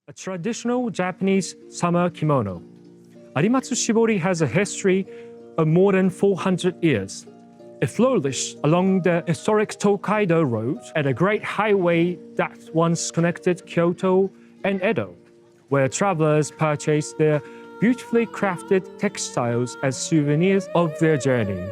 A traditional Japanese summer kimono. Arimatsu Shibori has a history of more than 400 years. It flourished along the historic Tokaido Road at a great highway that once connected Kyoto and Edo, where travelers purchased their beautifully crafted textiles as souvenirs of their journey.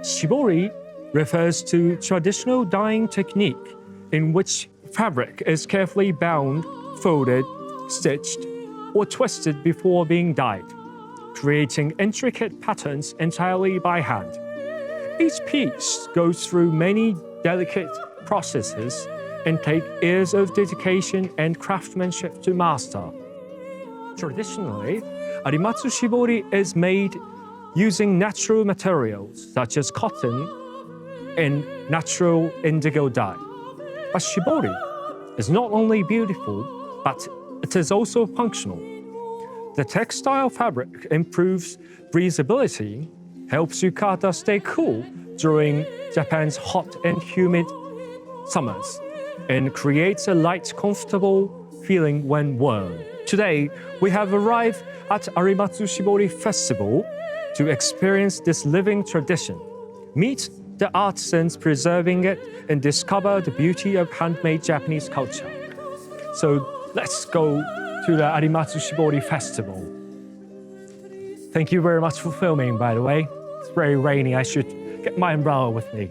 Shibori refers to traditional dyeing technique in which fabric is carefully bound, folded, stitched, or twisted before being dyed, creating intricate patterns entirely by hand. Each piece goes through many delicate processes and takes years of dedication and craftsmanship to master. Traditionally, Arimatsu Shibori is made using natural materials such as cotton and natural indigo dye. But Shibori is not only beautiful, but it is also functional. The textile fabric improves breathability, helps yukata stay cool during Japan's hot and humid summers, and creates a light, comfortable feeling when worn. Today, we have arrived at Arimatsu Shibori Festival to experience this living tradition, meet the artisans preserving it, and discover the beauty of handmade Japanese culture. So let's go to the Arimatsu Shibori Festival. Thank you very much for filming, by the way. It's very rainy. I should get my umbrella with me.